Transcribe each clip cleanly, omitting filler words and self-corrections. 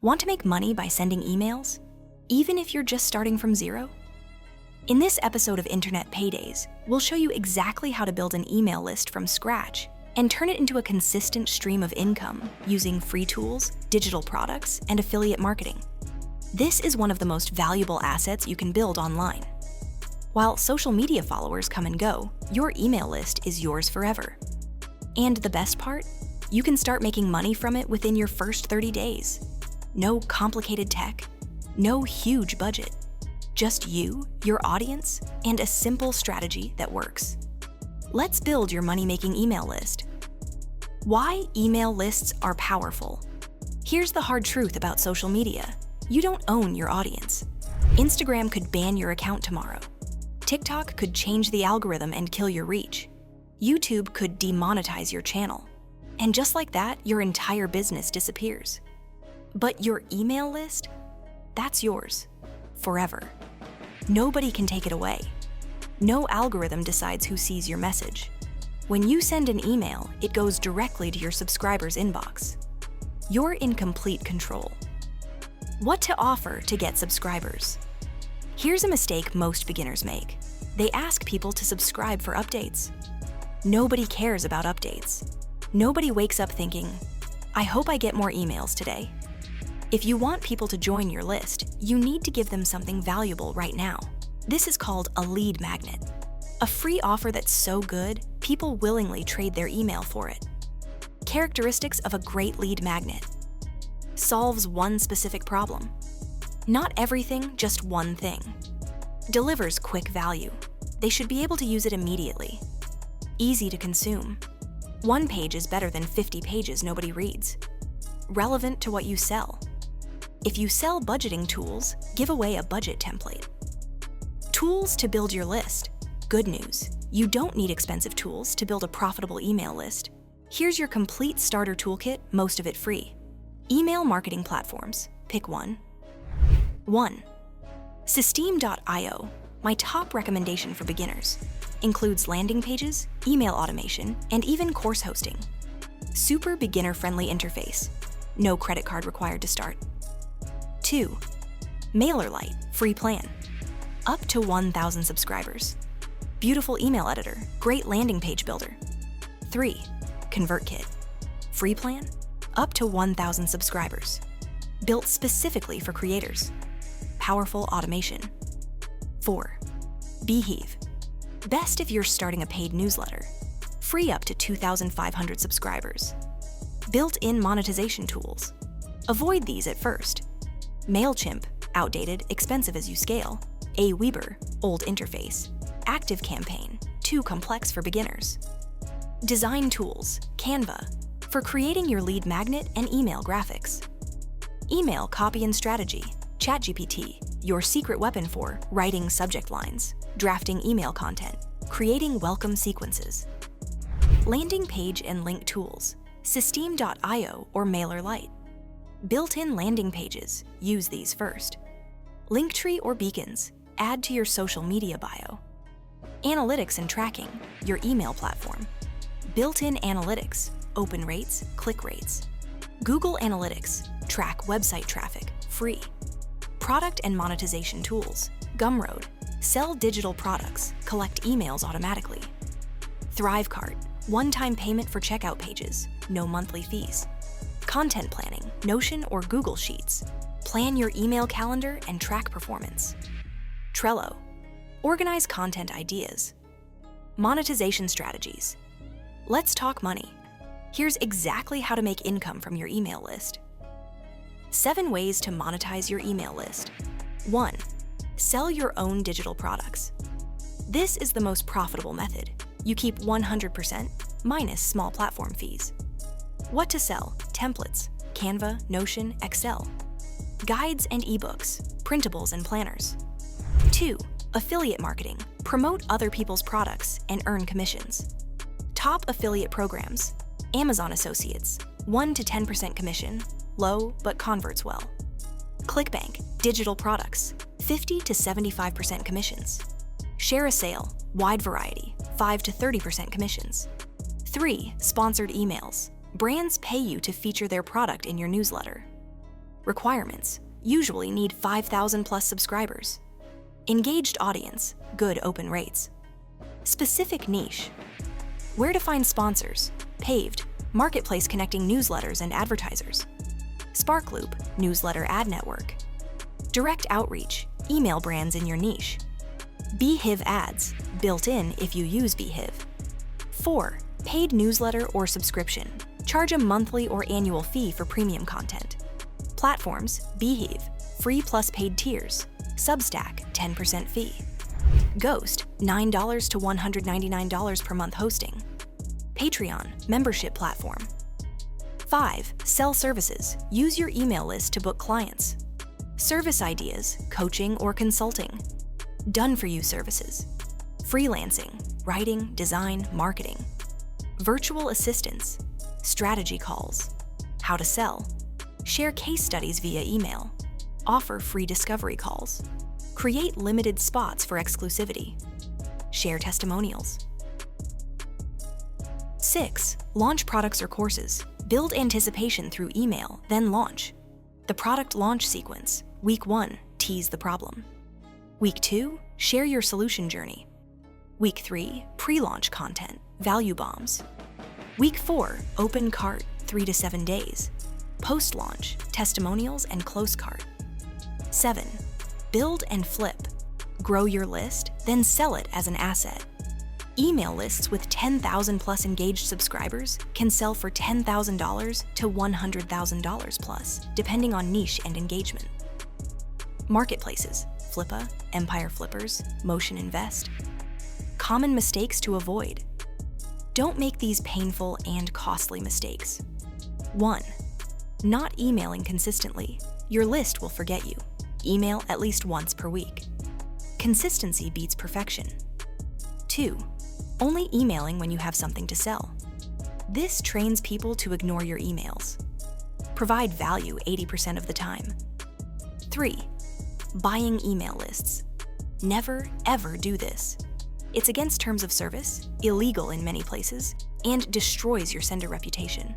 Want to make money by sending emails, even if you're just starting from zero? In this episode of Internet Paydays, we'll show you exactly how to build an email list from scratch and turn it into a consistent stream of income using free tools, digital products, and affiliate marketing. This is one of the most valuable assets you can build online. While social media followers come and go, your email list is yours forever. And the best part? You can start making money from it within your first 30 days. No complicated tech, no huge budget. Just you, your audience, and a simple strategy that works. Let's build your money-making email list. Why email lists are powerful. Here's the hard truth about social media. You don't own your audience. Instagram could ban your account tomorrow. TikTok could change the algorithm and kill your reach. YouTube could demonetize your channel. And just like that, your entire business disappears. But your email list? That's yours. Forever. Nobody can take it away. No algorithm decides who sees your message. When you send an email, it goes directly to your subscriber's inbox. You're in complete control. What to offer to get subscribers? Here's a mistake most beginners make. They ask people to subscribe for updates. Nobody cares about updates. Nobody wakes up thinking, I hope I get more emails today. If you want people to join your list, you need to give them something valuable right now. This is called a lead magnet. A free offer that's so good, people willingly trade their email for it. Characteristics of a great lead magnet. Solves one specific problem. Not everything, just one thing. Delivers quick value. They should be able to use it immediately. Easy to consume. One page is better than 50 pages nobody reads. Relevant to what you sell. If you sell budgeting tools, give away a budget template. Tools to build your list. Good news, you don't need expensive tools to build a profitable email list. Here's your complete starter toolkit, most of it free. Email marketing platforms. Pick one. 1. Systeme.io, my top recommendation for beginners. Includes landing pages, email automation, and even course hosting. Super beginner-friendly interface. No credit card required to start. 2. MailerLite, free plan. Up to 1,000 subscribers. Beautiful email editor, great landing page builder. 3. ConvertKit, free plan. Up to 1,000 subscribers. Built specifically for creators. Powerful automation. 4. Beehiiv, best if you're starting a paid newsletter. Free up to 2,500 subscribers. Built-in monetization tools. Avoid these at first. MailChimp, outdated, expensive as you scale. Aweber, old interface. ActiveCampaign, too complex for beginners. Design tools, Canva, for creating your lead magnet and email graphics. Email copy and strategy, ChatGPT, your secret weapon for writing subject lines, drafting email content, creating welcome sequences. Landing page and link tools, Systeme.io or MailerLite. Built-in landing pages, use these first. Linktree or beacons, add to your social media bio. Analytics and tracking, your email platform. Built-in analytics, open rates, click rates. Google Analytics, track website traffic, free. Product and monetization tools, Gumroad, sell digital products, collect emails automatically. ThriveCart, one-time payment for checkout pages, no monthly fees. Content planning, Notion or Google Sheets. Plan your email calendar and track performance. Trello, organize content ideas. Monetization strategies. Let's talk money. Here's exactly how to make income from your email list. 7 ways to monetize your email list. 1. Sell your own digital products. This is the most profitable method. You keep 100% minus small platform fees. What to sell? Templates, Canva, Notion, Excel. Guides and ebooks, printables and planners. 2. Affiliate marketing. Promote other people's products and earn commissions. Top affiliate programs. Amazon Associates, 1 to 10% commission, low but converts well. ClickBank, digital products, 50 to 75% commissions. Share a sale, wide variety, 5 to 30% commissions. 3. Sponsored emails. Brands pay you to feature their product in your newsletter. Requirements: usually need 5,000 plus subscribers. Engaged audience, good open rates. Specific niche: where to find sponsors, Paved, marketplace connecting newsletters and advertisers. Sparkloop, newsletter ad network. Direct outreach, email brands in your niche. Beehiiv ads, built in if you use Beehiiv. 4. Paid newsletter or subscription. Charge a monthly or annual fee for premium content. Platforms: Beehiiv, free plus paid tiers. Substack, 10% fee. Ghost, $9 to $199 per month hosting. Patreon, membership platform. 5. Sell services. Use your email list to book clients. Service ideas, coaching or consulting. Done-for-you services. Freelancing, writing, design, marketing. Virtual assistants, strategy calls. How to sell. Share case studies via email. Offer free discovery calls. Create limited spots for exclusivity. Share testimonials. 6. Launch products or courses. Build anticipation through email, then launch. The product launch sequence. Week 1, tease the problem. Week 2, share your solution journey. Week 3, pre-launch content, value bombs. Week 4, open cart, 3 to 7 days. Post-launch, testimonials and close cart. 7. Build and flip. Grow your list, then sell it as an asset. Email lists with 10,000 plus engaged subscribers can sell for $10,000 to $100,000 plus, depending on niche and engagement. Marketplaces: Flippa, Empire Flippers, Motion Invest. Common mistakes to avoid. Don't make these painful and costly mistakes. 1. Not emailing consistently. Your list will forget you. Email at least once per week. Consistency beats perfection. 2. Only emailing when you have something to sell. This trains people to ignore your emails. Provide value 80% of the time. 3. Buying email lists. Never, ever do this. It's against terms of service, illegal in many places, and destroys your sender reputation.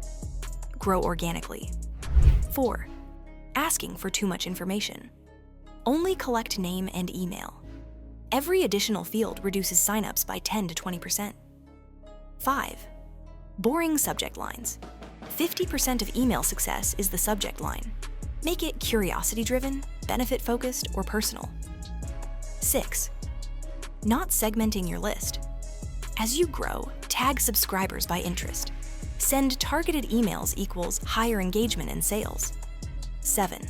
Grow organically. 4. Asking for too much information. Only collect name and email. Every additional field reduces signups by 10 to 20%. 5. Boring subject lines. 50% of email success is the subject line. Make it curiosity-driven, benefit-focused, or personal. 6. Not segmenting your list. As you grow, tag subscribers by interest. Send targeted emails equals higher engagement and sales. 7.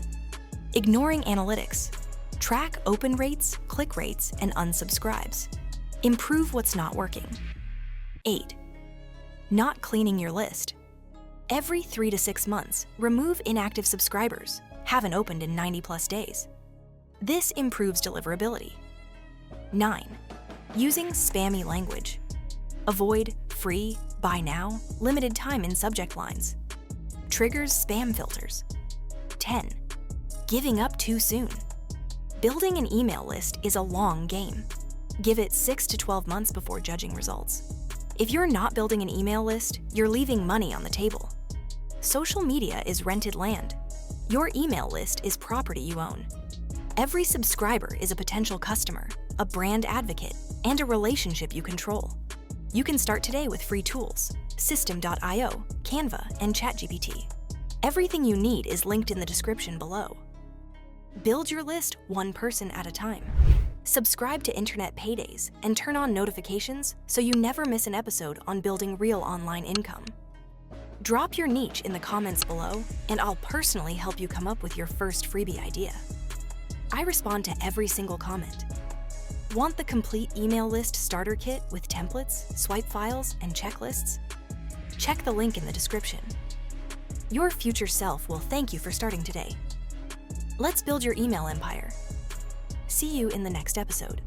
Ignoring analytics. Track open rates, click rates, and unsubscribes. Improve what's not working. 8. Not cleaning your list. Every 3 to 6 months, remove inactive subscribers. Haven't opened in 90 plus days. This improves deliverability. 9. Using spammy language. Avoid free, buy now, limited time in subject lines. Triggers spam filters. 10. Giving up too soon. Building an email list is a long game. Give it 6 to 12 months before judging results. If you're not building an email list, you're leaving money on the table. Social media is rented land. Your email list is property you own. Every subscriber is a potential customer, a brand advocate, and a relationship you control. You can start today with free tools: System.io, Canva, and ChatGPT. Everything you need is linked in the description below. Build your list one person at a time. Subscribe to Internet Paydays and turn on notifications so you never miss an episode on building real online income. Drop your niche in the comments below, and I'll personally help you come up with your first freebie idea. I respond to every single comment. Want the complete email list starter kit with templates, swipe files, and checklists? Check the link in the description. Your future self will thank you for starting today. Let's build your email empire. See you in the next episode.